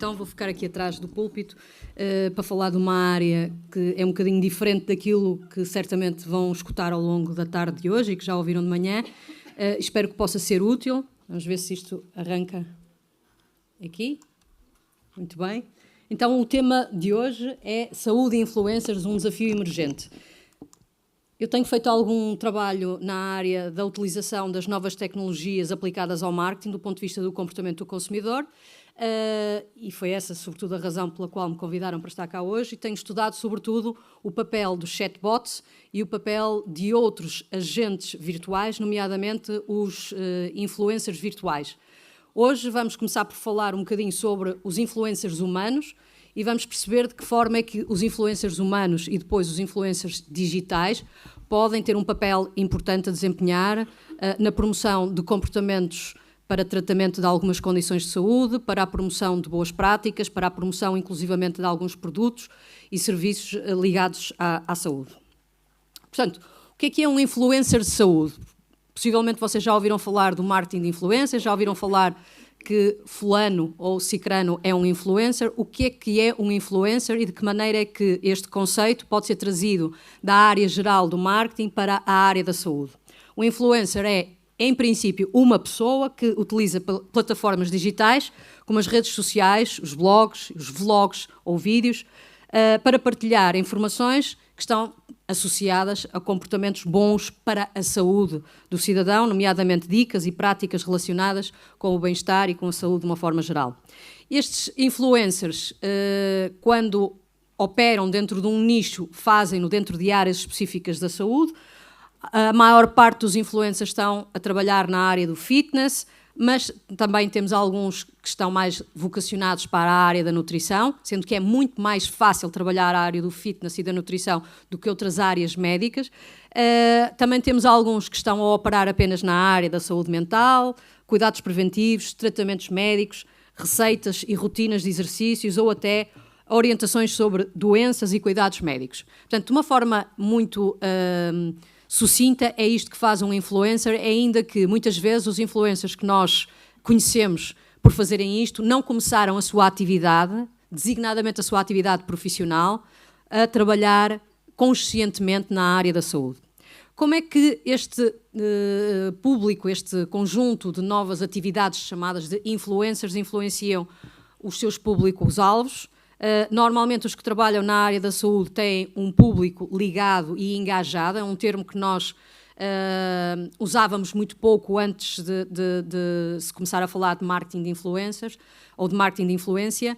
então vou ficar aqui atrás do púlpito para falar de uma área que é um bocadinho diferente daquilo que certamente vão escutar ao longo da tarde de hoje e que já ouviram de manhã. Espero que possa ser útil. Vamos ver se isto arranca aqui. Muito bem. Então, o tema de hoje é Saúde e Influencers, um desafio emergente. Eu tenho feito algum trabalho na área da utilização das novas tecnologias aplicadas ao marketing do ponto de vista do comportamento do consumidor e foi essa, sobretudo, a razão pela qual me convidaram para estar cá hoje e tenho estudado, sobretudo, o papel dos chatbots e o papel de outros agentes virtuais, nomeadamente os influencers virtuais. Hoje vamos começar por falar um bocadinho sobre os influencers humanos e vamos perceber de que forma é que os influencers humanos e depois os influencers digitais podem ter um papel importante a desempenhar na promoção de comportamentos para tratamento de algumas condições de saúde, para a promoção de boas práticas, para a promoção inclusivamente de alguns produtos e serviços ligados à saúde. Portanto, o que é um influencer de saúde? Possivelmente vocês já ouviram falar do marketing de influência, já ouviram falar que fulano ou cicrano é um influencer. O que é um influencer e de que maneira é que este conceito pode ser trazido da área geral do marketing para a área da saúde? O influencer é, em princípio, uma pessoa que utiliza plataformas digitais, como as redes sociais, os blogs, os vlogs ou vídeos, para partilhar informações que estão associadas a comportamentos bons para a saúde do cidadão, nomeadamente dicas e práticas relacionadas com o bem-estar e com a saúde de uma forma geral. Estes influencers, quando operam dentro de um nicho, fazem-no dentro de áreas específicas da saúde. A maior parte dos influencers estão a trabalhar na área do fitness, mas também temos alguns que estão mais vocacionados para a área da nutrição, sendo que é muito mais fácil trabalhar a área do fitness e da nutrição do que outras áreas médicas. Também temos alguns que estão a operar apenas na área da saúde mental, cuidados preventivos, tratamentos médicos, receitas e rotinas de exercícios ou até orientações sobre doenças e cuidados médicos. Portanto, de uma forma muito sucinta, é isto que faz um influencer, ainda que muitas vezes os influencers que nós conhecemos por fazerem isto não começaram a sua atividade, designadamente a sua atividade profissional, a trabalhar conscientemente na área da saúde. Como é que este público, este conjunto de novas atividades chamadas de influencers influenciam os seus públicos-alvos? Normalmente os que trabalham na área da saúde têm um público ligado e engajado, é um termo que nós usávamos muito pouco antes de se começar a falar de marketing de influencers ou de marketing de influência,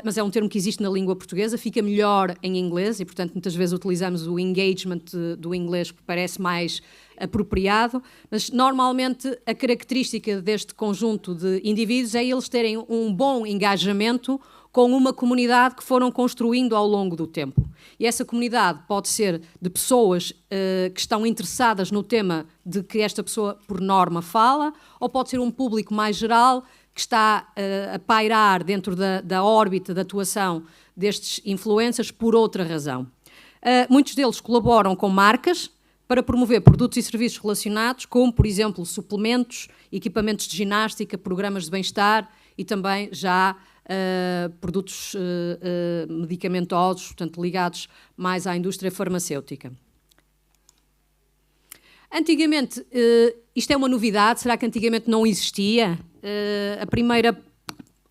mas é um termo que existe na língua portuguesa, fica melhor em inglês e, portanto, muitas vezes utilizamos o engagement do inglês que parece mais apropriado, mas normalmente a característica deste conjunto de indivíduos é eles terem um bom engajamento com uma comunidade que foram construindo ao longo do tempo. E essa comunidade pode ser de pessoas que estão interessadas no tema de que esta pessoa, por norma, fala, ou pode ser um público mais geral que está a pairar dentro da órbita de atuação destes influencers por outra razão. Muitos deles colaboram com marcas para promover produtos e serviços relacionados, como, por exemplo, suplementos, equipamentos de ginástica, programas de bem-estar e também já produtos medicamentosos, portanto, ligados mais à indústria farmacêutica. Antigamente, isto é uma novidade, será que antigamente não existia? A primeira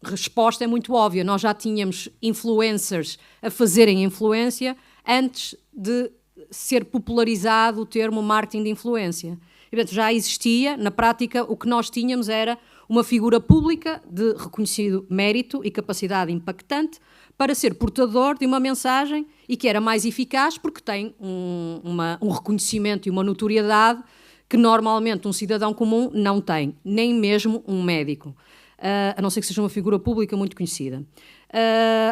resposta é muito óbvia, nós já tínhamos influencers a fazerem influência antes de ser popularizado o termo marketing de influência. E, portanto, já existia, na prática, o que nós tínhamos era uma figura pública de reconhecido mérito e capacidade impactante para ser portador de uma mensagem e que era mais eficaz porque tem um reconhecimento e uma notoriedade que normalmente um cidadão comum não tem, nem mesmo um médico, a não ser que seja uma figura pública muito conhecida.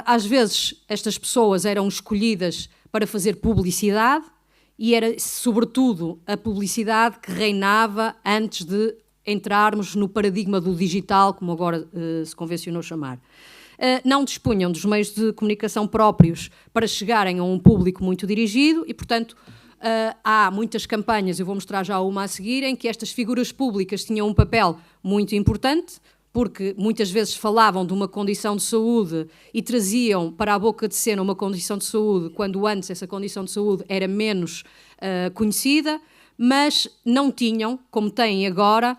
Às vezes estas pessoas eram escolhidas para fazer publicidade e era sobretudo a publicidade que reinava antes de entrarmos no paradigma do digital, como agora se convencionou chamar. Não dispunham dos meios de comunicação próprios para chegarem a um público muito dirigido e, portanto, há muitas campanhas, eu vou mostrar já uma a seguir, em que estas figuras públicas tinham um papel muito importante, porque muitas vezes falavam de uma condição de saúde e traziam para a boca de cena uma condição de saúde, quando antes essa condição de saúde era menos conhecida, mas não tinham, como têm agora,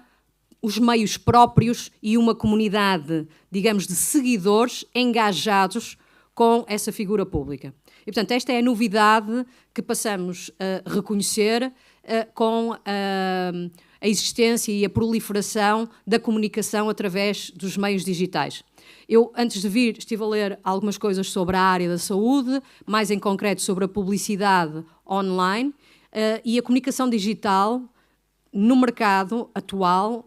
os meios próprios e uma comunidade, digamos, de seguidores engajados com essa figura pública. E, portanto, esta é a novidade que passamos a reconhecer com a existência e a proliferação da comunicação através dos meios digitais. Eu, antes de vir, estive a ler algumas coisas sobre a área da saúde, mais em concreto sobre a publicidade online e a comunicação digital no mercado atual,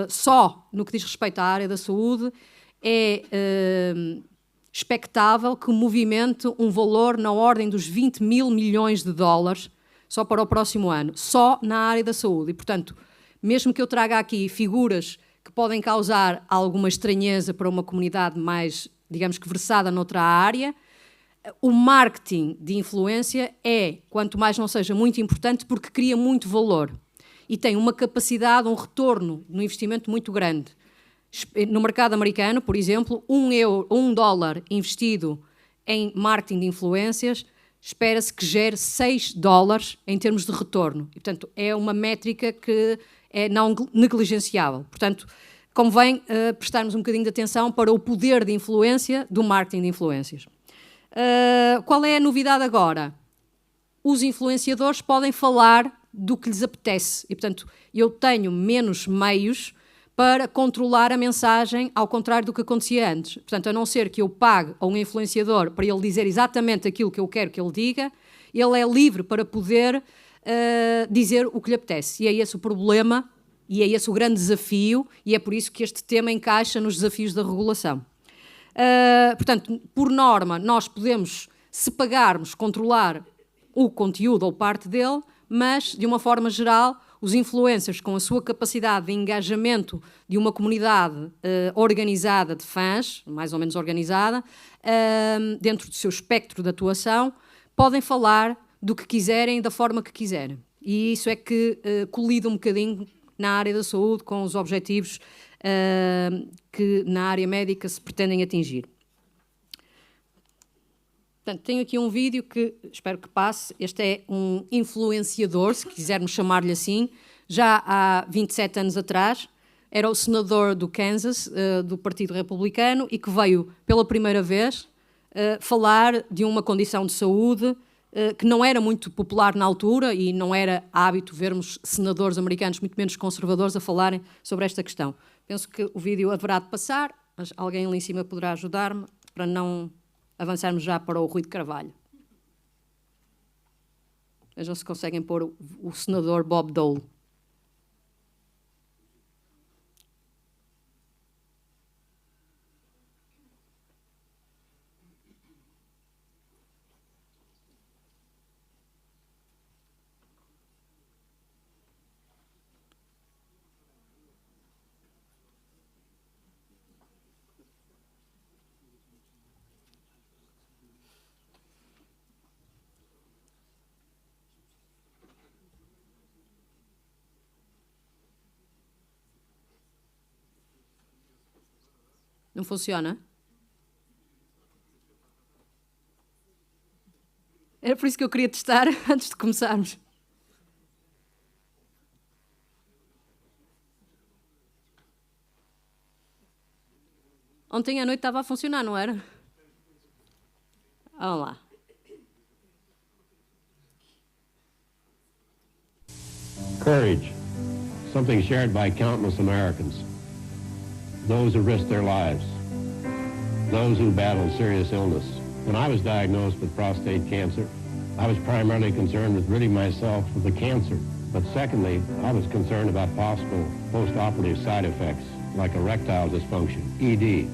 só no que diz respeito à área da saúde, é expectável que movimente um valor na ordem dos 20 mil milhões de dólares só para o próximo ano, só na área da saúde. E, portanto, mesmo que eu traga aqui figuras que podem causar alguma estranheza para uma comunidade mais, digamos que versada noutra área, o marketing de influência é, quanto mais não seja, muito importante porque cria muito valor e tem uma capacidade, um retorno no investimento muito grande. No mercado americano, por exemplo, $1 investido em marketing de influências espera-se que gere $6 em termos de retorno. E, portanto, é uma métrica que é não negligenciável. Portanto, convém prestarmos um bocadinho de atenção para o poder de influência do marketing de influências. Qual é a novidade agora? Os influenciadores podem falar do que lhes apetece. E, portanto, eu tenho menos meios para controlar a mensagem, ao contrário do que acontecia antes. Portanto, a não ser que eu pague a um influenciador para ele dizer exatamente aquilo que eu quero que ele diga, ele é livre para poder dizer o que lhe apetece. E é esse o problema, e é esse o grande desafio, e é por isso que este tema encaixa nos desafios da regulação. Portanto, por norma, nós podemos, se pagarmos, controlar o conteúdo ou parte dele, mas, de uma forma geral, os influencers, com a sua capacidade de engajamento de uma comunidade organizada de fãs, mais ou menos organizada, dentro do seu espectro de atuação, podem falar do que quiserem, da forma que quiserem. E isso é que colide um bocadinho na área da saúde com os objetivos que na área médica se pretendem atingir. Portanto, tenho aqui um vídeo que espero que passe. Este é um influenciador, se quisermos chamar-lhe assim, já há 27 anos atrás. Era o senador do Kansas, do Partido Republicano, e que veio pela primeira vez falar de uma condição de saúde que não era muito popular na altura e não era hábito vermos senadores americanos, muito menos conservadores, a falarem sobre esta questão. Penso que o vídeo haverá de passar, mas alguém ali em cima poderá ajudar-me para não avançarmos já para o Rui de Carvalho. Vejam se conseguem pôr o senador Bob Dole. Não funciona? Era por isso que eu queria testar antes de começarmos. Ontem à noite estava a funcionar, não era? Vamos lá. Courage, something shared by countless Americans. Those who risk their lives, those who battle serious illness. When I was diagnosed with prostate cancer, I was primarily concerned with ridding myself of the cancer. But secondly, I was concerned about possible post-operative side effects like erectile dysfunction, ED,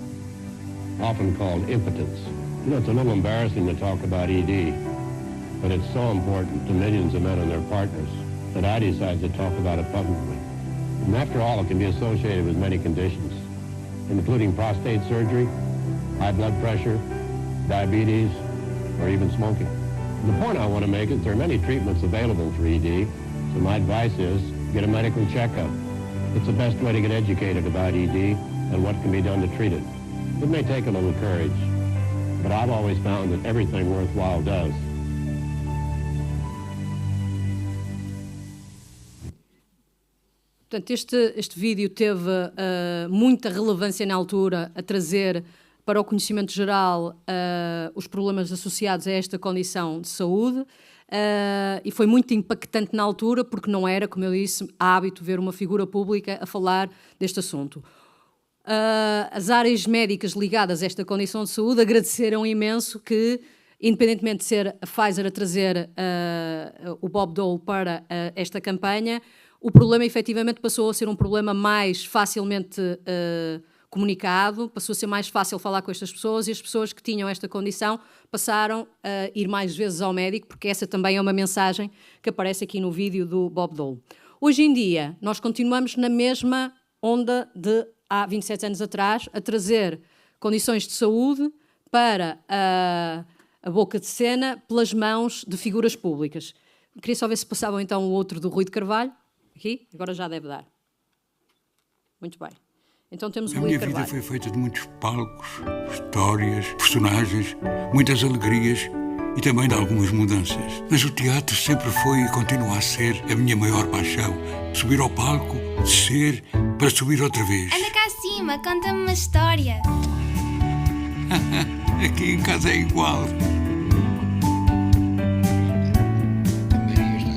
often called impotence. You know, it's a little embarrassing to talk about ED, but it's so important to millions of men and their partners that I decided to talk about it publicly. And after all, it can be associated with many conditions, including prostate surgery, high blood pressure, diabetes, or even smoking. The point I want to make is there are many treatments available for ED, so my advice is get a medical checkup. It's the best way to get educated about ED, and what can be done to treat it. It may take a little courage, but I've always found that everything worthwhile does. Portanto, este vídeo teve muita relevância na altura a trazer para o conhecimento geral os problemas associados a esta condição de saúde e foi muito impactante na altura porque não era, como eu disse, hábito ver uma figura pública a falar deste assunto. As áreas médicas ligadas a esta condição de saúde agradeceram imenso que, independentemente de ser a Pfizer a trazer o Bob Dole para esta campanha, o problema efetivamente passou a ser um problema mais facilmente comunicado, passou a ser mais fácil falar com estas pessoas e as pessoas que tinham esta condição passaram a ir mais vezes ao médico, porque essa também é uma mensagem que aparece aqui no vídeo do Bob Dole. Hoje em dia, nós continuamos na mesma onda de há 27 anos atrás, a trazer condições de saúde para a boca de cena pelas mãos de figuras públicas. Queria só ver se passavam então o outro do Rui de Carvalho. Aqui, agora já deve dar. Muito bem. Então temos o Rui de Carvalho. A minha vida foi feita de muitos palcos, histórias, personagens, muitas alegrias e também de algumas mudanças. Mas o teatro sempre foi e continua a ser a minha maior paixão. Subir ao palco, descer, para subir outra vez. Anda cá acima, conta-me uma história. Aqui em casa é igual.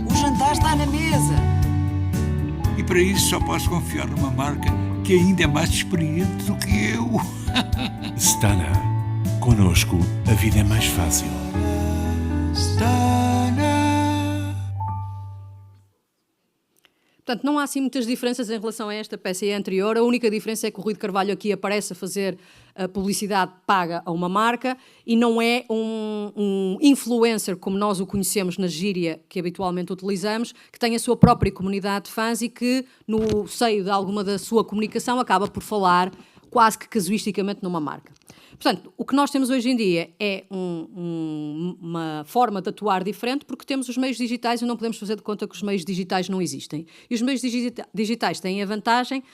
O jantar está na mesa. E para isso só posso confiar numa marca que ainda é mais experiente do que eu. Stana. Conosco, a vida é mais fácil. Portanto, não há assim muitas diferenças em relação a esta peça e a anterior. A única diferença é que o Rui de Carvalho aqui aparece a fazer a publicidade paga a uma marca e não é um influencer, como nós o conhecemos na gíria que habitualmente utilizamos, que tem a sua própria comunidade de fãs e que, no seio de alguma da sua comunicação, acaba por falar quase que casuisticamente numa marca. Portanto, o que nós temos hoje em dia é uma forma de atuar diferente porque temos os meios digitais e não podemos fazer de conta que os meios digitais não existem. E os meios digitais têm a vantagem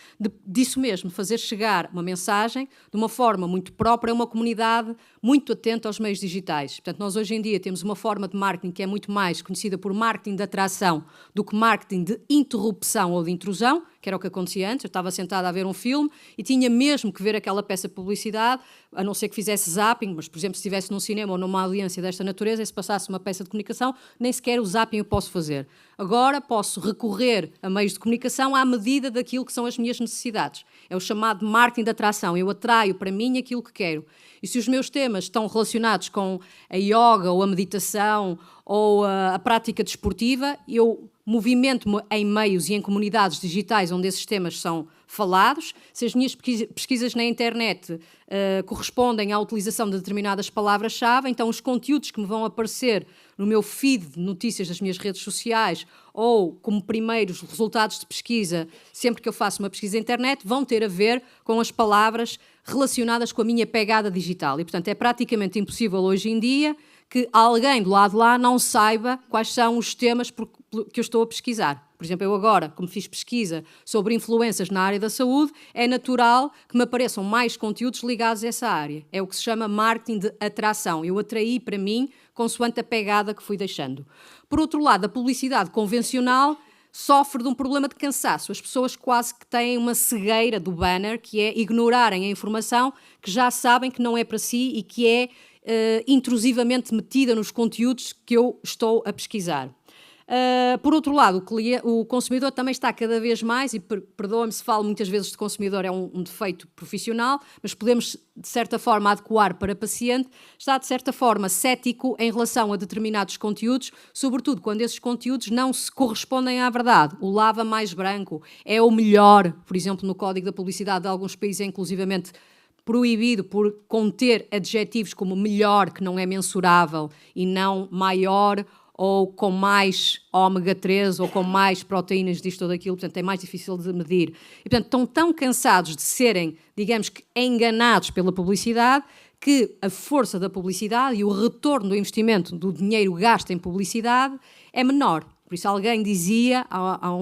disso mesmo, fazer chegar uma mensagem de uma forma muito própria a uma comunidade muito atenta aos meios digitais. Portanto, nós hoje em dia temos uma forma de marketing que é muito mais conhecida por marketing de atração do que marketing de interrupção ou de intrusão, que era o que acontecia antes. Eu estava sentada a ver um filme e tinha mesmo que ver aquela peça de publicidade, a não ser que fizesse zapping, mas, por exemplo, se estivesse num cinema ou numa audiência desta natureza e se passasse uma peça de comunicação, nem sequer o zapping eu posso fazer. Agora posso recorrer a meios de comunicação à medida daquilo que são as minhas necessidades. É o chamado marketing de atração. Eu atraio para mim aquilo que quero. E se os meus temas estão relacionados com a yoga ou a meditação ou a prática desportiva, eu movimento-me em meios e em comunidades digitais onde esses temas são falados. Se as minhas pesquisas na internet correspondem à utilização de determinadas palavras-chave, então os conteúdos que me vão aparecer no meu feed de notícias das minhas redes sociais ou como primeiros resultados de pesquisa, sempre que eu faço uma pesquisa na internet, vão ter a ver com as palavras relacionadas com a minha pegada digital. E, portanto, é praticamente impossível hoje em dia que alguém do lado de lá não saiba quais são os temas que eu estou a pesquisar. Por exemplo, eu agora, como fiz pesquisa sobre influências na área da saúde, é natural que me apareçam mais conteúdos ligados a essa área. É o que se chama marketing de atração. Eu atraí para mim consoante a pegada que fui deixando. Por outro lado, a publicidade convencional sofre de um problema de cansaço. As pessoas quase que têm uma cegueira do banner, que é ignorarem a informação que já sabem que não é para si e que é intrusivamente metida nos conteúdos que eu estou a pesquisar. Por outro lado, o consumidor também está cada vez mais, e perdoa-me se falo muitas vezes de consumidor, é um defeito profissional, mas podemos de certa forma adequar para paciente, está de certa forma cético em relação a determinados conteúdos, sobretudo quando esses conteúdos não se correspondem à verdade. O lava mais branco é o melhor, por exemplo, no Código da Publicidade de alguns países é inclusivamente proibido por conter adjetivos como melhor, que não é mensurável, e não maior ou com mais ômega 3 ou com mais proteínas disto ou daquilo, portanto é mais difícil de medir. E, portanto, estão tão cansados de serem, digamos que, enganados pela publicidade, que a força da publicidade e o retorno do investimento do dinheiro gasto em publicidade é menor. Por isso alguém dizia há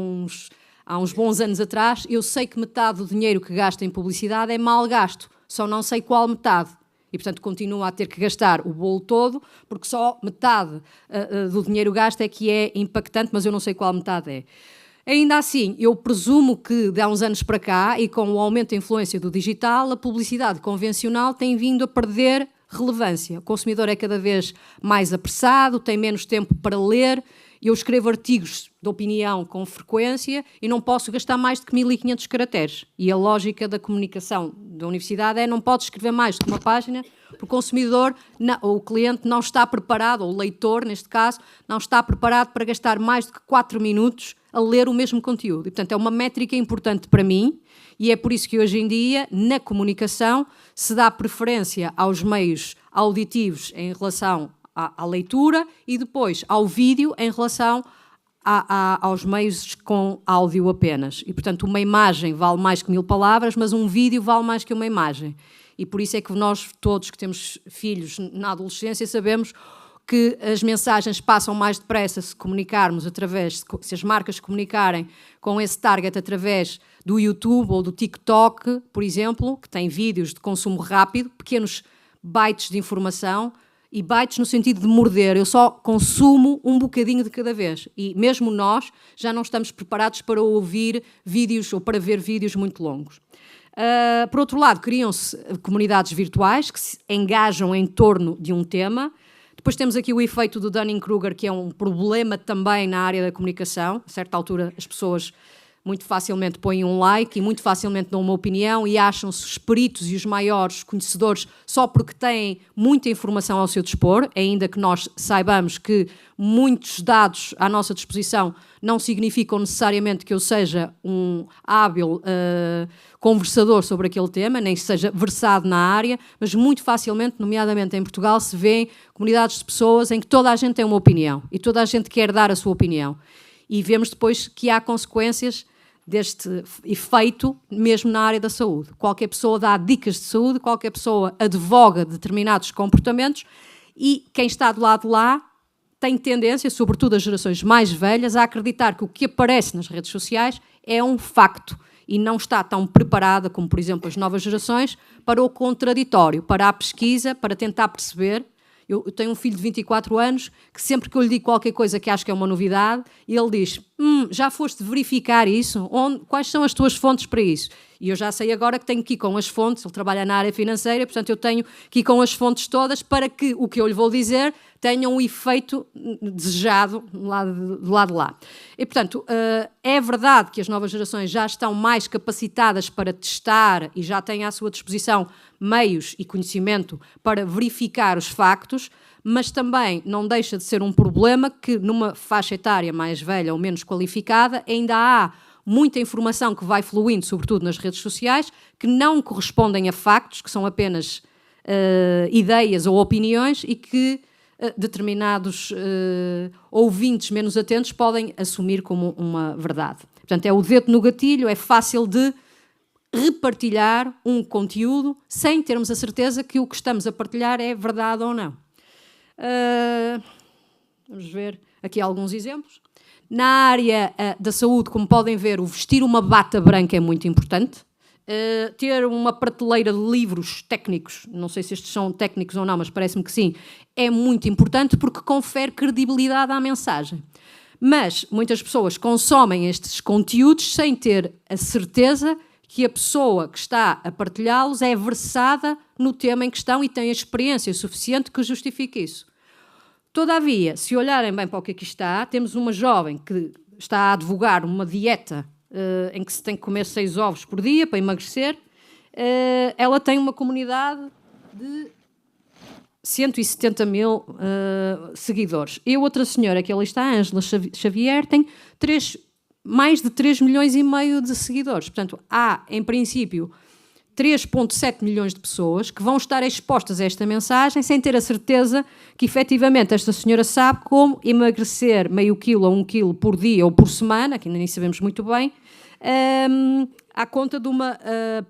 há uns bons anos atrás, eu sei que metade do dinheiro que gasto em publicidade é mal gasto, só não sei qual metade. E, portanto, continuo a ter que gastar o bolo todo, porque só metade do dinheiro gasto é que é impactante, mas eu não sei qual metade é. Ainda assim, eu presumo que, de há uns anos para cá, e com o aumento da influência do digital, a publicidade convencional tem vindo a perder relevância. O consumidor é cada vez mais apressado, tem menos tempo para ler. Eu escrevo artigos de opinião com frequência e não posso gastar mais de 1.500 caracteres. E a lógica da comunicação da universidade é não pode escrever mais do que uma página, porque o consumidor, ou o cliente, não está preparado, ou o leitor, neste caso, não está preparado para gastar mais do que 4 minutos a ler o mesmo conteúdo. E, portanto, é uma métrica importante para mim e é por isso que hoje em dia, na comunicação, se dá preferência aos meios auditivos em relação à leitura e depois ao vídeo em relação aos meios com áudio apenas. E, portanto, uma imagem vale mais que 1000 palavras, mas um vídeo vale mais que uma imagem. E por isso é que nós, todos que temos filhos na adolescência, sabemos que as mensagens passam mais depressa se comunicarmos se as marcas comunicarem com esse target através do YouTube ou do TikTok, por exemplo, que tem vídeos de consumo rápido, pequenos bytes de informação, e bytes no sentido de morder. Eu só consumo um bocadinho de cada vez. E mesmo nós já não estamos preparados para ouvir vídeos ou para ver vídeos muito longos. Por outro lado, criam-se comunidades virtuais que se engajam em torno de um tema. Depois temos aqui o efeito do Dunning-Kruger, que é um problema também na área da comunicação. A certa altura as pessoas muito facilmente põem um like e muito facilmente dão uma opinião e acham-se os peritos e os maiores conhecedores só porque têm muita informação ao seu dispor, ainda que nós saibamos que muitos dados à nossa disposição não significam necessariamente que eu seja um hábil conversador sobre aquele tema, nem seja versado na área, mas muito facilmente, nomeadamente em Portugal, se vêem comunidades de pessoas em que toda a gente tem uma opinião e toda a gente quer dar a sua opinião. E vemos depois que há consequências deste efeito mesmo na área da saúde. Qualquer pessoa dá dicas de saúde, qualquer pessoa advoga determinados comportamentos e quem está do lado de lá tem tendência, sobretudo as gerações mais velhas, a acreditar que o que aparece nas redes sociais é um facto e não está tão preparada como, por exemplo, as novas gerações para o contraditório, para a pesquisa, para tentar perceber. Eu tenho um filho de 24 anos que sempre que eu lhe digo qualquer coisa que acho que é uma novidade, ele diz, já foste verificar isso? Quais são as tuas fontes para isso? E eu já sei agora que tenho que ir com as fontes, ele trabalha na área financeira, portanto eu tenho que ir com as fontes todas para que o que eu lhe vou dizer tenha um efeito desejado do lado de lá. E, portanto, é verdade que as novas gerações já estão mais capacitadas para testar e já têm à sua disposição meios e conhecimento para verificar os factos, mas também não deixa de ser um problema que numa faixa etária mais velha ou menos qualificada ainda há muita informação que vai fluindo, sobretudo nas redes sociais, que não correspondem a factos, que são apenas ideias ou opiniões e que determinados ouvintes menos atentos podem assumir como uma verdade. Portanto, é o dedo no gatilho, é fácil de repartilhar um conteúdo sem termos a certeza que o que estamos a partilhar é verdade ou não. Vamos ver aqui alguns exemplos. Na área da saúde, como podem ver, o vestir uma bata branca é muito importante. Ter uma prateleira de livros técnicos, não sei se estes são técnicos ou não, mas parece-me que sim, é muito importante porque confere credibilidade à mensagem. Mas muitas pessoas consomem estes conteúdos sem ter a certeza que a pessoa que está a partilhá-los é versada no tema em questão e tem a experiência suficiente que justifique isso. Todavia, se olharem bem para o que aqui está, temos uma jovem que está a advogar uma dieta em que se tem que comer 6 ovos por dia para emagrecer. Ela tem uma comunidade de 170 mil seguidores. E outra senhora que ali está, a Ângela Xavier, tem mais de 3 milhões e meio de seguidores. Portanto, há, em princípio, 3,7 milhões de pessoas que vão estar expostas a esta mensagem sem ter a certeza que, efetivamente, esta senhora sabe como emagrecer meio quilo ou 1 quilo por dia ou por semana, que ainda nem sabemos muito bem, à conta de uma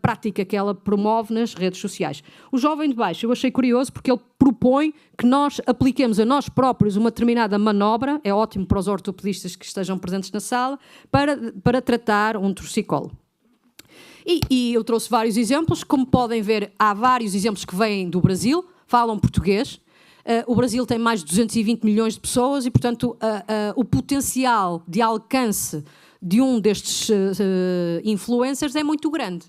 prática que ela promove nas redes sociais. O jovem de baixo, eu achei curioso porque ele propõe que nós apliquemos a nós próprios uma determinada manobra, é ótimo para os ortopedistas que estejam presentes na sala, para tratar um torcicolo. E eu trouxe vários exemplos, como podem ver, há vários exemplos que vêm do Brasil, falam português. O Brasil tem mais de 220 milhões de pessoas e, portanto, o potencial de alcance de um destes influencers é muito grande.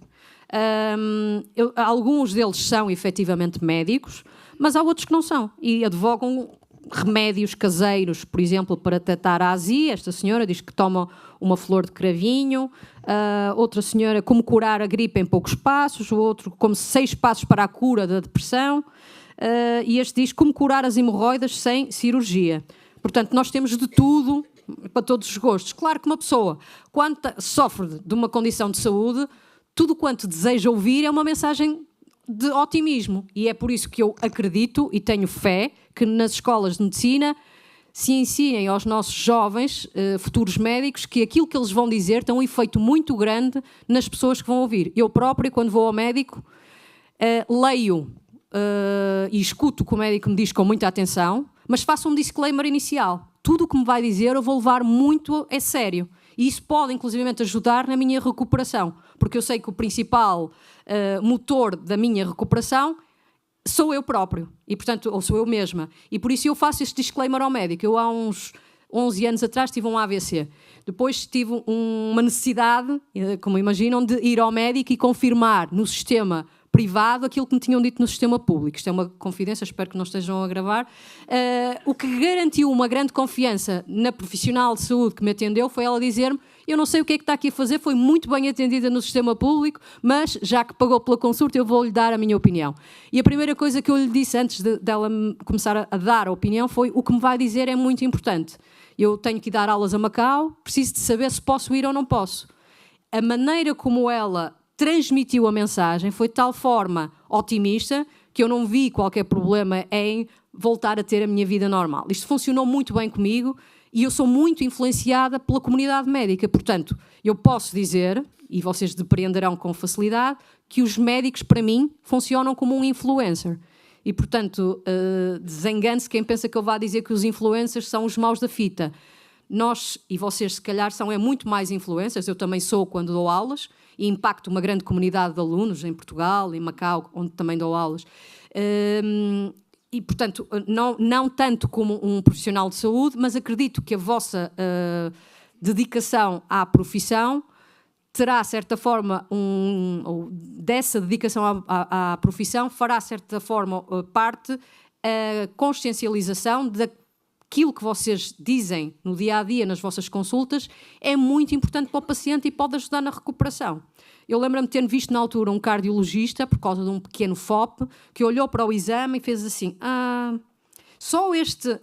Alguns deles são efetivamente médicos, mas há outros que não são e advogam remédios caseiros, por exemplo, para tratar a azia. Esta senhora diz que toma uma flor de cravinho, outra senhora como curar a gripe em poucos passos, o outro como 6 passos para a cura da depressão, e este diz como curar as hemorroidas sem cirurgia. Portanto, nós temos de tudo para todos os gostos. Claro que uma pessoa, quando sofre de uma condição de saúde, tudo quanto deseja ouvir é uma mensagem de otimismo. E é por isso que eu acredito e tenho fé que nas escolas de medicina se ensinem aos nossos jovens, futuros médicos, que aquilo que eles vão dizer tem um efeito muito grande nas pessoas que vão ouvir. Eu própria, quando vou ao médico, leio e escuto o que o médico me diz com muita atenção, mas faço um disclaimer inicial. Tudo o que me vai dizer eu vou levar muito a sério. E isso pode, inclusivamente, ajudar na minha recuperação. Porque eu sei que o principal motor da minha recuperação sou eu próprio. E, portanto, ou sou eu mesma. E por isso eu faço este disclaimer ao médico. Eu, há uns 11 anos atrás, tive um AVC. Depois tive uma necessidade, como imaginam, de ir ao médico e confirmar no sistema privado aquilo que me tinham dito no sistema público. Isto é uma confidência, espero que não estejam a gravar. O que garantiu uma grande confiança na profissional de saúde que me atendeu foi ela dizer-me: eu não sei o que é que está aqui a fazer, foi muito bem atendida no sistema público, mas já que pagou pela consulta eu vou-lhe dar a minha opinião. E a primeira coisa que eu lhe disse antes dela começar a dar a opinião foi: o que me vai dizer é muito importante. Eu tenho que ir dar aulas a Macau, preciso de saber se posso ir ou não posso. A maneira como ela transmitiu a mensagem foi de tal forma otimista que eu não vi qualquer problema em voltar a ter a minha vida normal. Isto funcionou muito bem comigo e eu sou muito influenciada pela comunidade médica. Portanto, eu posso dizer, e vocês depreenderão com facilidade, que os médicos, para mim, funcionam como um influencer. E, portanto, desengane-se quem pensa que eu vá dizer que os influencers são os maus da fita. Nós, e vocês se calhar, são muito mais influencers. Eu também sou quando dou aulas e impacto uma grande comunidade de alunos em Portugal, em Macau, onde também dou aulas. E, portanto, não tanto como um profissional de saúde, mas acredito que a vossa dedicação à profissão terá, de certa forma, ou dessa dedicação à profissão, fará, de certa forma, parte a consciencialização daquilo que vocês dizem no dia-a-dia, nas vossas consultas, é muito importante para o paciente e pode ajudar na recuperação. Eu lembro-me de ter visto na altura um cardiologista, por causa de um pequeno FOP, que olhou para o exame e fez assim: só este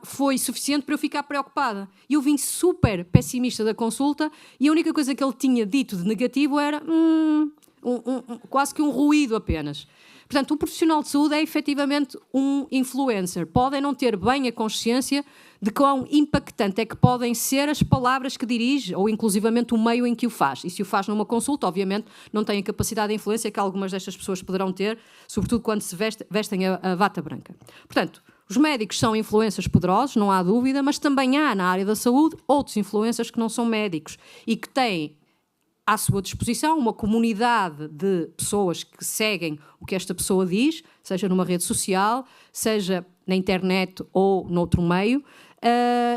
foi suficiente para eu ficar preocupada. E eu vim super pessimista da consulta e a única coisa que ele tinha dito de negativo era quase que um ruído apenas. Portanto, o profissional de saúde é efetivamente um influencer. Podem não ter bem a consciência de quão impactante é que podem ser as palavras que dirige ou inclusivamente o meio em que o faz. E se o faz numa consulta, obviamente, não tem a capacidade de influência que algumas destas pessoas poderão ter, sobretudo quando se vestem a bata branca. Portanto, os médicos são influencers poderosos, não há dúvida, mas também há na área da saúde outros influencers que não são médicos e que têm à sua disposição uma comunidade de pessoas que seguem o que esta pessoa diz, seja numa rede social, seja na internet ou noutro meio,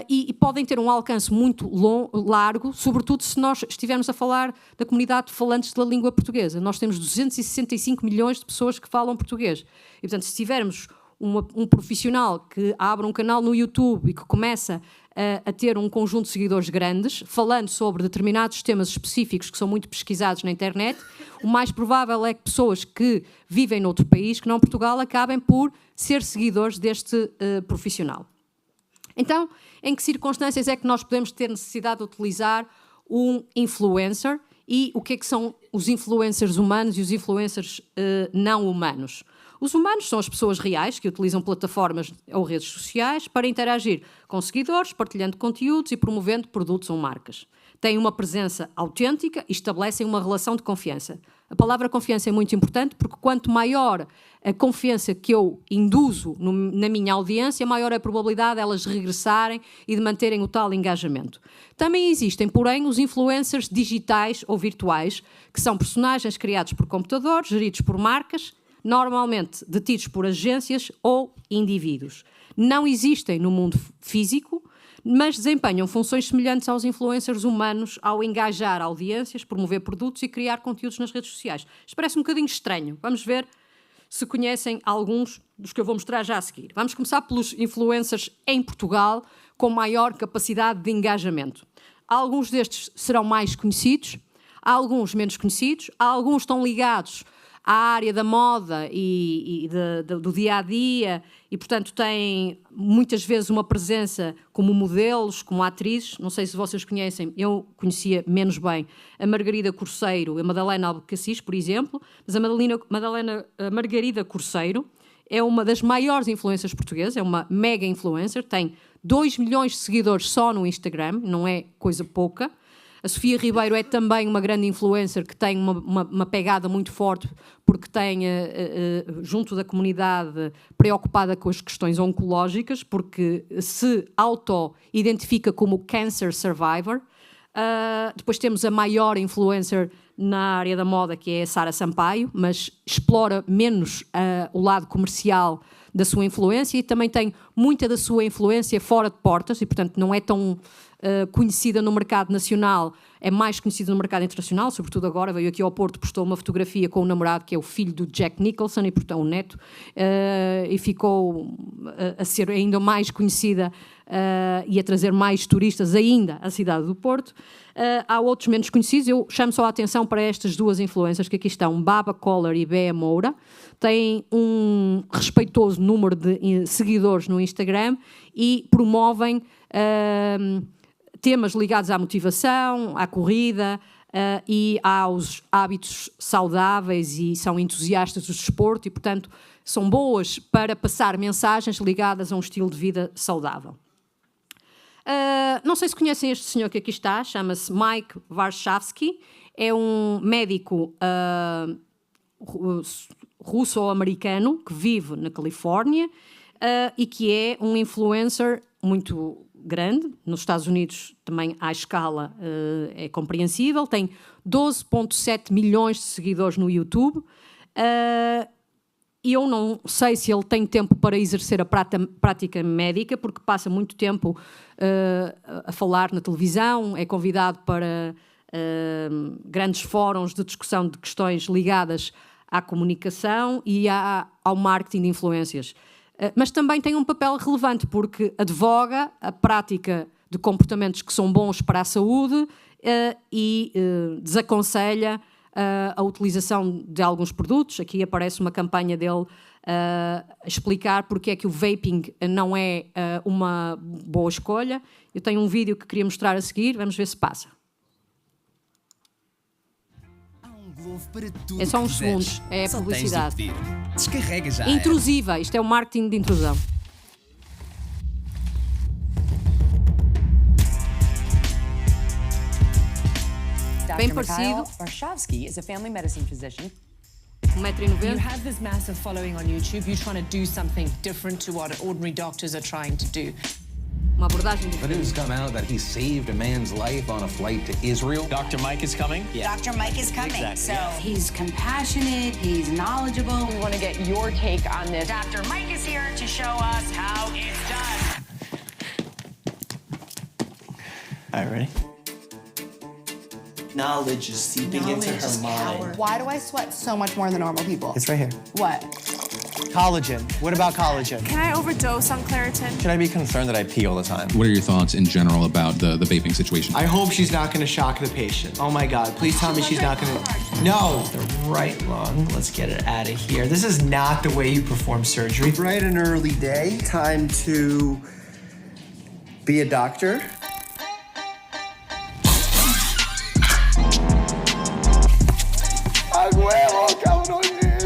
e podem ter um alcance muito largo, sobretudo se nós estivermos a falar da comunidade de falantes da língua portuguesa. Nós temos 265 milhões de pessoas que falam português. E, portanto, se tivermos um profissional que abre um canal no YouTube e que começa a ter um conjunto de seguidores grandes, falando sobre determinados temas específicos que são muito pesquisados na internet, o mais provável é que pessoas que vivem noutro país, que não Portugal, acabem por ser seguidores deste profissional. Então, em que circunstâncias é que nós podemos ter necessidade de utilizar um influencer e o que é que são os influencers humanos e os influencers não humanos? Os humanos são as pessoas reais que utilizam plataformas ou redes sociais para interagir com seguidores, partilhando conteúdos e promovendo produtos ou marcas. têm uma presença autêntica e estabelecem uma relação de confiança. A palavra confiança é muito importante porque quanto maior a confiança que eu induzo na minha audiência, maior é a probabilidade de elas regressarem e de manterem o tal engajamento. Também existem, porém, os influencers digitais ou virtuais, que são personagens criados por computador, geridos por marcas, normalmente detidos por agências ou indivíduos. Não existem no mundo físico, mas desempenham funções semelhantes aos influencers humanos ao engajar audiências, promover produtos e criar conteúdos nas redes sociais. Isto parece um bocadinho estranho. Vamos ver se conhecem alguns dos que eu vou mostrar já a seguir. Vamos começar pelos influencers em Portugal com maior capacidade de engajamento. Alguns destes serão mais conhecidos, alguns menos conhecidos, alguns estão ligados à área da moda e do dia-a-dia e, portanto, têm muitas vezes uma presença como modelos, como atrizes. Não sei se vocês conhecem, eu conhecia menos bem a Margarida Corseiro e a Madalena Albucacis, por exemplo, mas a Margarida Corseiro é uma das maiores influencers portuguesas, é uma mega influencer, tem 2 milhões de seguidores só no Instagram, não é coisa pouca. A Sofia Ribeiro é também uma grande influencer que tem uma pegada muito forte porque tem, junto da comunidade, preocupada com as questões oncológicas, porque se auto-identifica como cancer survivor. Depois temos a maior influencer na área da moda, que é a Sara Sampaio, mas explora menos o lado comercial da sua influência e também tem muita da sua influência fora de portas e, portanto, não é tão conhecida no mercado nacional, é mais conhecida no mercado internacional, sobretudo agora veio aqui ao Porto, postou uma fotografia com o namorado que é o filho do Jack Nicholson e, portanto, o neto, e ficou a ser ainda mais conhecida e a trazer mais turistas ainda à cidade do Porto. Há outros menos conhecidos, eu chamo só a atenção para estas duas influências que aqui estão, Baba Kohler e Bea Moura, têm um respeitoso número de seguidores no Instagram e promovem temas ligados à motivação, à corrida e aos hábitos saudáveis e são entusiastas do desporto e, portanto, são boas para passar mensagens ligadas a um estilo de vida saudável. Não sei se conhecem este senhor que aqui está, chama-se Mike Warshawski, é um médico russo-americano que vive na Califórnia e que é um influencer muito grande, nos Estados Unidos também à escala é compreensível, tem 12,7 milhões de seguidores no YouTube e eu não sei se ele tem tempo para exercer a prática médica, porque passa muito tempo a falar na televisão, é convidado para grandes fóruns de discussão de questões ligadas à comunicação e ao marketing de influências. Mas também tem um papel relevante porque advoga a prática de comportamentos que são bons para a saúde e desaconselha a utilização de alguns produtos. Aqui aparece uma campanha dele a explicar porque é que o vaping não é uma boa escolha. Eu tenho um vídeo que queria mostrar a seguir, vamos ver se passa. É só uns segundos, é a publicidade. Descarrega já. Intrusiva, isto é o marketing de intrusão. Bem parecido. Warshawski is a family medicine physician. 1,90 m. You have this massive following on YouTube. You're trying to do something different to what ordinary doctors are trying to do. Uma abordagem The diferente. news come out that he saved a man's life on a flight to Israel. Dr. Mike is coming? Yeah. Dr. Mike is coming, Exactly. so he's compassionate, he's knowledgeable. We want to get your take on this. Dr. Mike is here to show us how it's done. All right, ready? Knowledge is seeping into her mind. Why do I sweat so much more than normal people? It's right here. What? Collagen. What about collagen? Can I overdose on Claritin? Should I be concerned that I pee all the time? What are your thoughts in general about the vaping situation? I hope she's not going to shock the patient. Oh my God, please tell me she's not going to. No, the right lung. Let's get it out of here. This is not the way you perform surgery. Bright and early day. Time to be a doctor.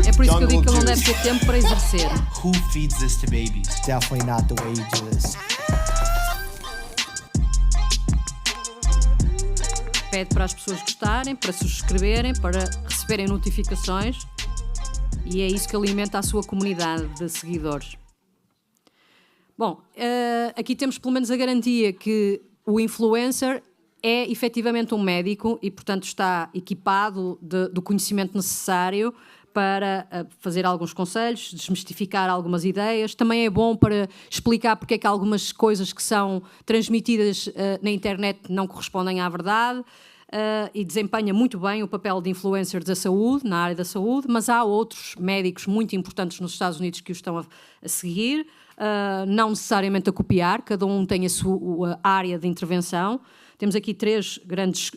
É por isso que eu digo que ele não deve ter tempo para exercer. Who feeds this to babies? Definitely not the way you do this. pede para as pessoas gostarem, para subscreverem, para receberem notificações, e é isso que alimenta a sua comunidade de seguidores. Bom, aqui temos pelo menos a garantia que o influencer é efetivamente um médico e, portanto, está equipado do conhecimento necessário para fazer alguns conselhos, desmistificar algumas ideias. Também é bom para explicar porque é que algumas coisas que são transmitidas na internet não correspondem à verdade, e desempenha muito bem o papel de influencer da saúde, na área da saúde, mas há outros médicos muito importantes nos Estados Unidos que o estão a seguir, não necessariamente a copiar, cada um tem a sua área de intervenção. Temos aqui 3 grandes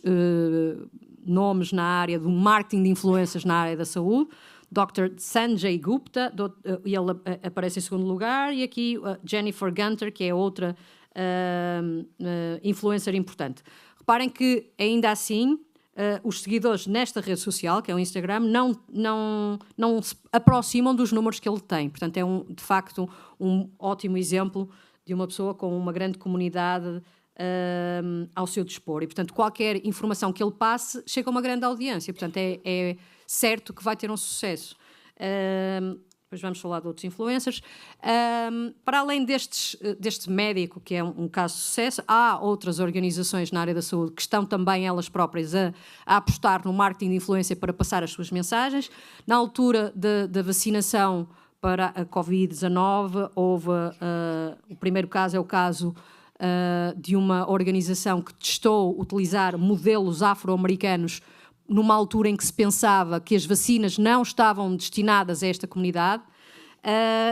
nomes na área do marketing de influências na área da saúde. Dr. Sanjay Gupta, e ele aparece em segundo lugar, e aqui Jennifer Gunter, que é outra influencer importante. Reparem que, ainda assim, os seguidores nesta rede social, que é o Instagram, não se aproximam dos números que ele tem. Portanto, é de facto um ótimo exemplo de uma pessoa com uma grande comunidade ao seu dispor. E, portanto, qualquer informação que ele passe chega a uma grande audiência. Portanto, é certo que vai ter um sucesso. Depois vamos falar de outros influencers. Para além deste médico, que é um caso de sucesso, há outras organizações na área da saúde que estão também elas próprias a apostar no marketing de influência para passar as suas mensagens. Na altura da vacinação para a Covid-19, houve o primeiro caso é o caso de uma organização que testou utilizar modelos afro-americanos numa altura em que se pensava que as vacinas não estavam destinadas a esta comunidade,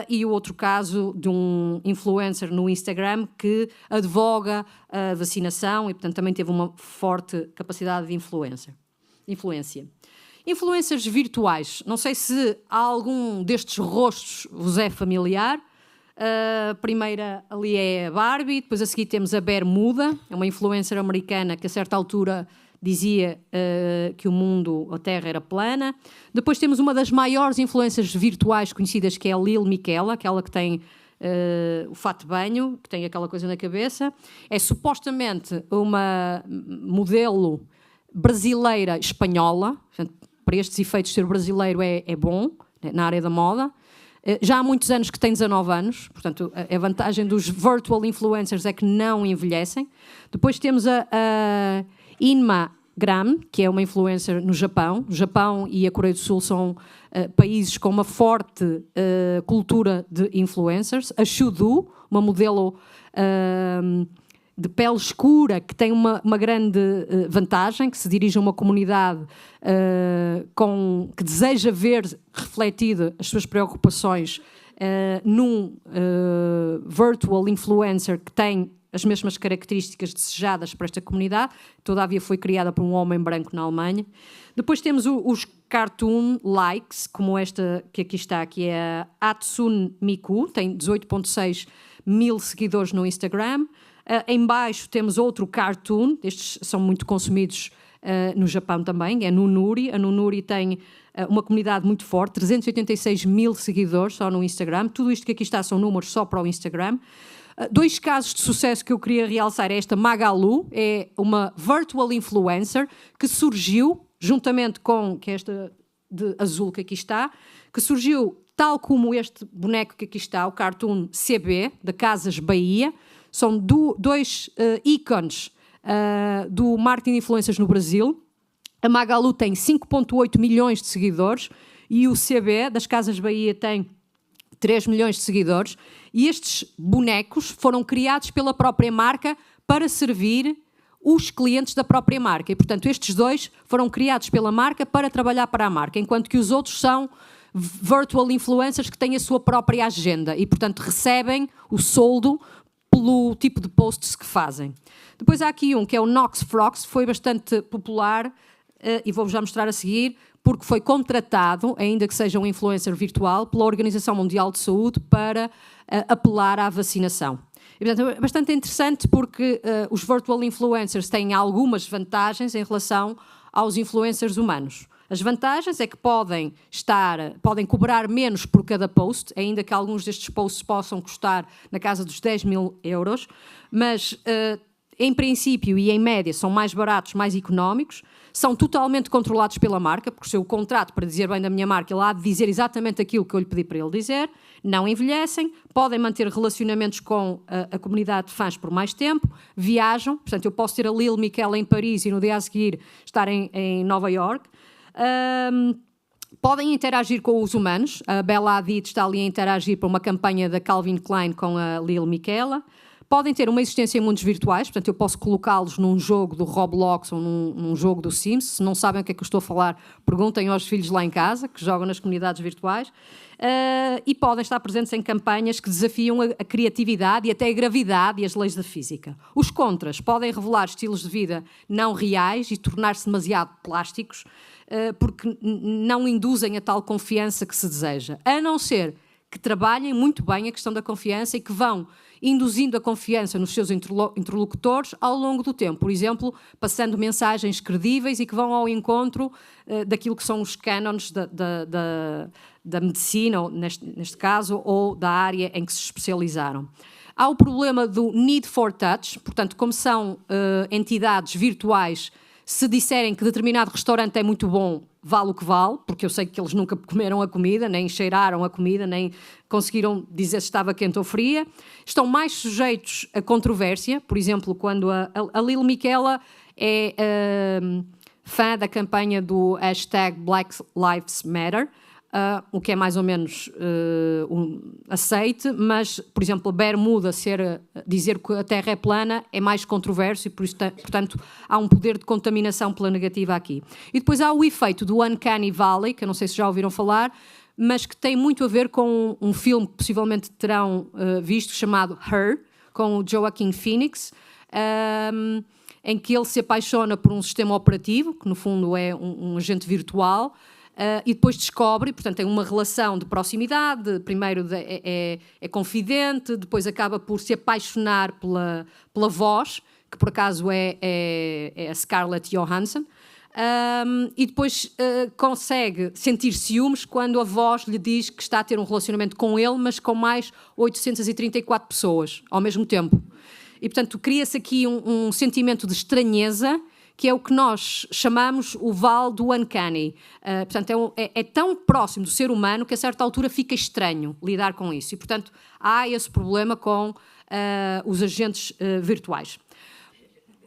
e o outro caso de um influencer no Instagram que advoga a vacinação e, portanto, também teve uma forte capacidade de influência. Influencers virtuais. Não sei se algum destes rostos vos é familiar. A primeira ali é a Barbie, depois a seguir temos a Bermuda, é uma influencer americana que a certa altura dizia que o mundo, a Terra era plana. Depois temos uma das maiores influências virtuais conhecidas, que é a Lil Miquela, aquela que tem o fato de banho, que tem aquela coisa na cabeça. É supostamente uma modelo brasileira espanhola. Portanto, para estes efeitos, ser brasileiro é bom, na área da moda. Já há muitos anos que tem 19 anos, portanto, a vantagem dos virtual influencers é que não envelhecem. Depois temos a Inma Gram, que é uma influencer no Japão. O Japão e a Coreia do Sul são países com uma forte cultura de influencers. A Shudu, uma modelo de pele escura, que tem uma grande vantagem, que se dirige a uma comunidade que deseja ver refletido as suas preocupações num virtual influencer que tem as mesmas características desejadas para esta comunidade, todavia foi criada por um homem branco na Alemanha. Depois temos os cartoon likes, como esta que aqui está, que é a Hatsune Miku, tem 18,6 mil seguidores no Instagram. Em baixo temos outro cartoon, estes são muito consumidos no Japão também, é Nunuri. A Nunuri tem uma comunidade muito forte, 386 mil seguidores só no Instagram. Tudo isto que aqui está são números só para o Instagram. 2 casos de sucesso que eu queria realçar é esta Magalu, é uma virtual influencer que surgiu, juntamente com, que é esta de azul que aqui está, que surgiu tal como este boneco que aqui está, o cartoon CB, da Casas Bahia. São 2 ícones do marketing de influências no Brasil. A Magalu tem 5,8 milhões de seguidores e o CB, das Casas Bahia, tem 3 milhões de seguidores. E estes bonecos foram criados pela própria marca para servir os clientes da própria marca. E, portanto, estes 2 foram criados pela marca para trabalhar para a marca, enquanto que os outros são virtual influencers que têm a sua própria agenda e, portanto, recebem o soldo pelo tipo de posts que fazem. Depois há aqui um que é o Knox Frogs, foi bastante popular e vou-vos já mostrar a seguir, porque foi contratado, ainda que seja um influencer virtual, pela Organização Mundial de Saúde para apelar à vacinação. E, portanto, é bastante interessante porque os virtual influencers têm algumas vantagens em relação aos influencers humanos. As vantagens é que podem cobrar menos por cada post, ainda que alguns destes posts possam custar na casa dos 10 mil euros, mas em princípio e em média, são mais baratos, mais económicos, são totalmente controlados pela marca, porque o seu contrato, para dizer bem da minha marca, ele há de dizer exatamente aquilo que eu lhe pedi para ele dizer, não envelhecem, podem manter relacionamentos com a comunidade de fãs por mais tempo, viajam, portanto eu posso ter a Lil Miquela em Paris e no dia a seguir estar em Nova York. Podem interagir com os humanos, a Bella Hadid está ali a interagir para uma campanha da Calvin Klein com a Lil Miquela. Podem ter uma existência em mundos virtuais, portanto eu posso colocá-los num jogo do Roblox ou num jogo do Sims. Se não sabem o que é que eu estou a falar, perguntem aos filhos lá em casa, que jogam nas comunidades virtuais. E podem estar presentes em campanhas que desafiam a criatividade e até a gravidade e as leis da física. Os contras podem revelar estilos de vida não reais e tornar-se demasiado plásticos, porque não induzem a tal confiança que se deseja, a não ser que trabalhem muito bem a questão da confiança e que vão induzindo a confiança nos seus interlocutores ao longo do tempo. Por exemplo, passando mensagens credíveis e que vão ao encontro daquilo que são os cânones da medicina, ou neste caso, ou da área em que se especializaram. Há o problema do need for touch, portanto, como são entidades virtuais, se disserem que determinado restaurante é muito bom, vale o que vale, porque eu sei que eles nunca comeram a comida, nem cheiraram a comida, nem conseguiram dizer se estava quente ou fria. Estão mais sujeitos a controvérsia, por exemplo, quando a Lil Miquela é fã da campanha do hashtag Black Lives Matter, o que é mais ou menos aceite, mas, por exemplo, a bermuda dizer que a Terra é plana é mais controverso e, portanto, há um poder de contaminação pela negativa aqui. E depois há o efeito do Uncanny Valley, que eu não sei se já ouviram falar, mas que tem muito a ver com um filme que possivelmente terão visto, chamado Her, com o Joaquin Phoenix, em que ele se apaixona por um sistema operativo, que no fundo é um agente virtual, e depois descobre, portanto tem uma relação de proximidade, primeiro é confidente, depois acaba por se apaixonar pela voz, que por acaso é a Scarlett Johansson, e depois consegue sentir ciúmes quando a voz lhe diz que está a ter um relacionamento com ele, mas com mais 834 pessoas ao mesmo tempo. E portanto cria-se aqui um sentimento de estranheza, que é o que nós chamamos o vale do uncanny. Portanto, é tão próximo do ser humano que a certa altura fica estranho lidar com isso. E, portanto, há esse problema com os agentes virtuais.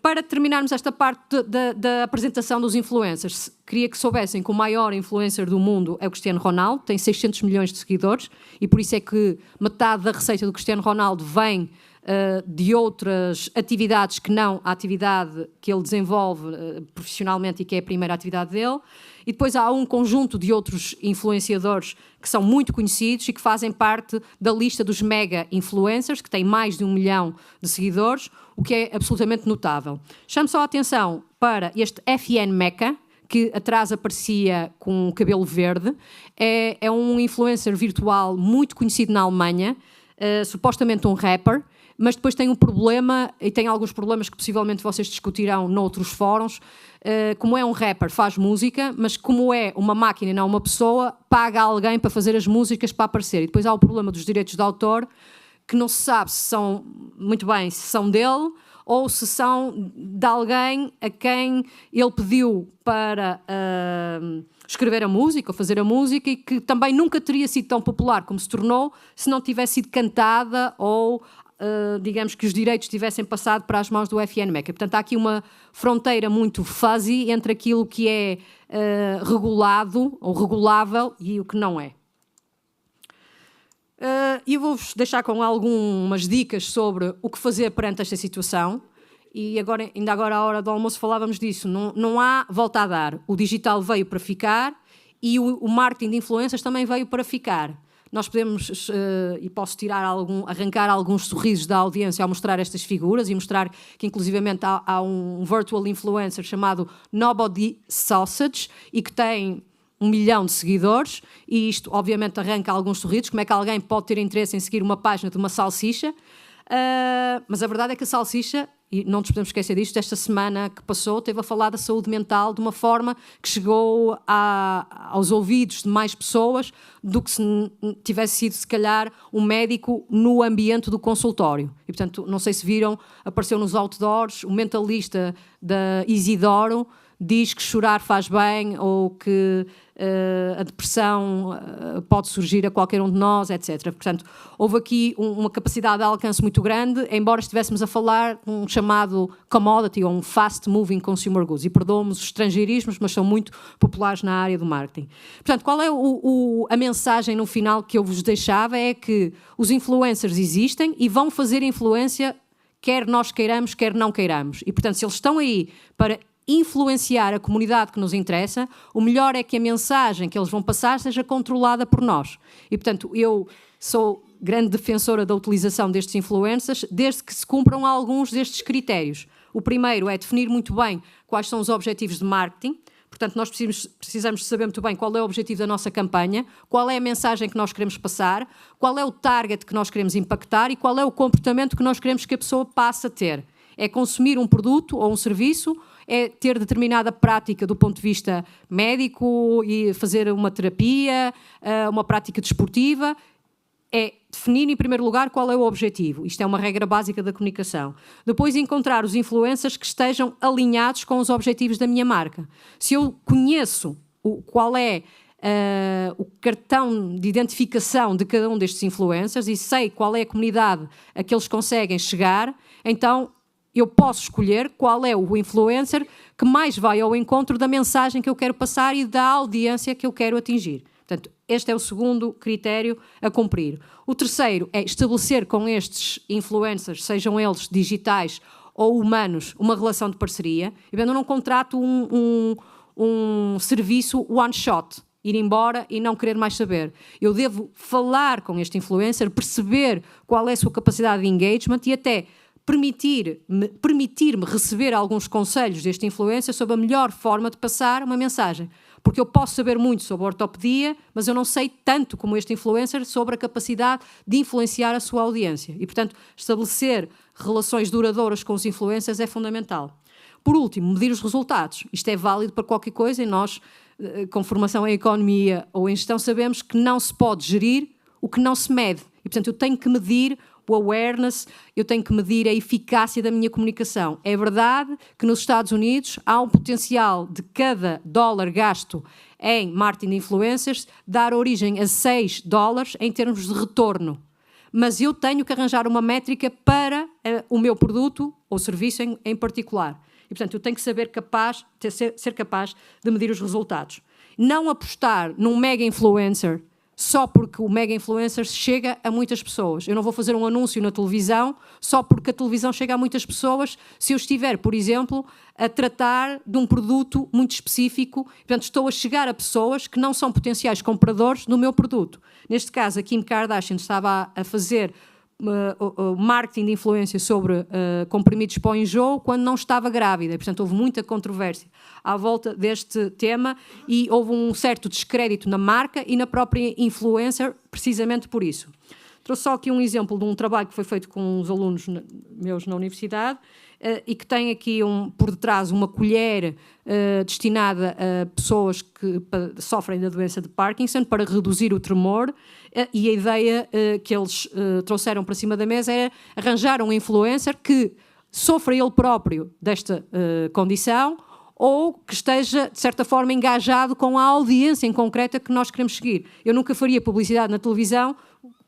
Para terminarmos esta parte da apresentação dos influencers, queria que soubessem que o maior influencer do mundo é o Cristiano Ronaldo, tem 600 milhões de seguidores, e por isso é que metade da receita do Cristiano Ronaldo vem de outras atividades que não a atividade que ele desenvolve profissionalmente e que é a primeira atividade dele. E depois há um conjunto de outros influenciadores que são muito conhecidos e que fazem parte da lista dos mega influencers, que têm mais de 1 milhão de seguidores, o que é absolutamente notável. Chamo só a atenção para este FN Mecca, que atrás aparecia com cabelo verde. É um influencer virtual muito conhecido na Alemanha, supostamente um rapper, mas depois tem um problema, e tem alguns problemas que possivelmente vocês discutirão noutros fóruns. Como é um rapper, faz música, mas como é uma máquina e não uma pessoa, paga alguém para fazer as músicas para aparecer. E depois há o problema dos direitos de autor, que não se sabe se são, muito bem, se são dele ou se são de alguém a quem ele pediu para escrever a música ou fazer a música, e que também nunca teria sido tão popular como se tornou se não tivesse sido cantada ou digamos que os direitos tivessem passado para as mãos do FN Mecca. Portanto, há aqui uma fronteira muito fuzzy entre aquilo que é regulado ou regulável e o que não é. E eu vou-vos deixar com algumas dicas sobre o que fazer perante esta situação. E ainda agora à hora do almoço falávamos disso. Não há volta a dar. O digital veio para ficar e o marketing de influências também veio para ficar. Nós podemos, e posso arrancar alguns sorrisos da audiência ao mostrar estas figuras e mostrar que inclusivamente há um virtual influencer chamado Nobody Sausage e que tem 1 milhão de seguidores, e isto obviamente arranca alguns sorrisos. Como é que alguém pode ter interesse em seguir uma página de uma salsicha? Mas a verdade é que a salsicha e não nos podemos esquecer disto, esta semana que passou teve a falar da saúde mental de uma forma que chegou aos ouvidos de mais pessoas do que se tivesse sido, se calhar, um médico no ambiente do consultório. E, portanto, não sei se viram, apareceu nos outdoors, o mentalista da Isidoro diz que chorar faz bem ou que a depressão pode surgir a qualquer um de nós, etc. Portanto, houve aqui uma capacidade de alcance muito grande, embora estivéssemos a falar de um chamado commodity ou um fast-moving consumer goods. E perdoam-me os estrangeirismos, mas são muito populares na área do marketing. Portanto, qual é a mensagem no final que eu vos deixava? É que os influencers existem e vão fazer influência, quer nós queiramos, quer não queiramos. E, portanto, se eles estão aí para influenciar a comunidade que nos interessa, o melhor é que a mensagem que eles vão passar seja controlada por nós. E, portanto, eu sou grande defensora da utilização destes influencers, desde que se cumpram alguns destes critérios. O primeiro é definir muito bem quais são os objetivos de marketing. Portanto, nós precisamos saber muito bem qual é o objetivo da nossa campanha, qual é a mensagem que nós queremos passar, qual é o target que nós queremos impactar e qual é o comportamento que nós queremos que a pessoa passe a ter. É consumir um produto ou um serviço, é ter determinada prática do ponto de vista médico e fazer uma terapia, uma prática desportiva. É definir, em primeiro lugar, qual é o objetivo. Isto é uma regra básica da comunicação. Depois, encontrar os influencers que estejam alinhados com os objetivos da minha marca. Se eu conheço qual é o cartão de identificação de cada um destes influencers e sei qual é a comunidade a que eles conseguem chegar, então eu posso escolher qual é o influencer que mais vai ao encontro da mensagem que eu quero passar e da audiência que eu quero atingir. Portanto, este é o segundo critério a cumprir. O terceiro é estabelecer com estes influencers, sejam eles digitais ou humanos, uma relação de parceria. Eu não contrato um serviço one shot, ir embora e não querer mais saber. Eu devo falar com este influencer, perceber qual é a sua capacidade de engagement e até permitir-me receber alguns conselhos deste influencer sobre a melhor forma de passar uma mensagem. Porque eu posso saber muito sobre ortopedia, mas eu não sei tanto como este influencer sobre a capacidade de influenciar a sua audiência. E, portanto, estabelecer relações duradouras com os influencers é fundamental. Por último, medir os resultados. Isto é válido para qualquer coisa e nós, com formação em economia ou em gestão, sabemos que não se pode gerir o que não se mede. E, portanto, eu tenho que medir o awareness, eu tenho que medir a eficácia da minha comunicação. É verdade que nos Estados Unidos há um potencial de cada dólar gasto em marketing de influencers dar origem a $6 em termos de retorno. Mas eu tenho que arranjar uma métrica para o meu produto ou serviço em particular. E, portanto, eu tenho que ser capaz de medir os resultados. Não apostar num mega influencer só porque o mega influencer chega a muitas pessoas. Eu não vou fazer um anúncio na televisão só porque a televisão chega a muitas pessoas se eu estiver, por exemplo, a tratar de um produto muito específico. Portanto, estou a chegar a pessoas que não são potenciais compradores do meu produto. Neste caso, a Kim Kardashian estava a fazer marketing de influência sobre comprimidos para o enjoo quando não estava grávida. E, portanto, houve muita controvérsia à volta deste tema e houve um certo descrédito na marca e na própria influencer precisamente por isso. Trouxe só aqui um exemplo de um trabalho que foi feito com uns alunos meus na universidade e que tem aqui por detrás uma colher destinada a pessoas que sofrem da doença de Parkinson para reduzir o tremor e a ideia que eles trouxeram para cima da mesa é arranjar um influencer que sofra ele próprio desta condição ou que esteja, de certa forma, engajado com a audiência em concreta que nós queremos seguir. Eu nunca faria publicidade na televisão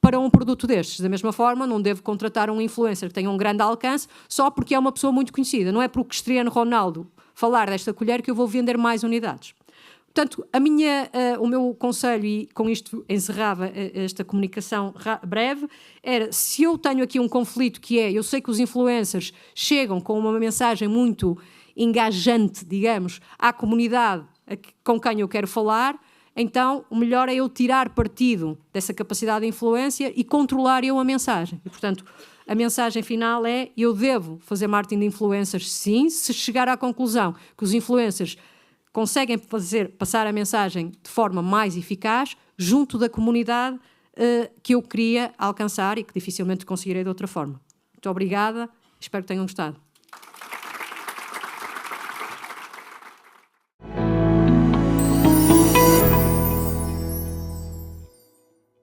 para um produto destes. Da mesma forma, não devo contratar um influencer que tenha um grande alcance só porque é uma pessoa muito conhecida. Não é porque Cristiano Ronaldo falar desta colher que eu vou vender mais unidades. Portanto, o meu conselho, e com isto encerrava esta comunicação breve, era, se eu tenho aqui um conflito que é, eu sei que os influencers chegam com uma mensagem muito engajante, digamos, à comunidade com quem eu quero falar, então o melhor é eu tirar partido dessa capacidade de influência e controlar eu a mensagem. E, portanto, a mensagem final é, eu devo fazer marketing de influencers, sim, se chegar à conclusão que os influencers conseguem passar a mensagem de forma mais eficaz junto da comunidade que eu queria alcançar e que dificilmente conseguirei de outra forma. Muito obrigada, espero que tenham gostado.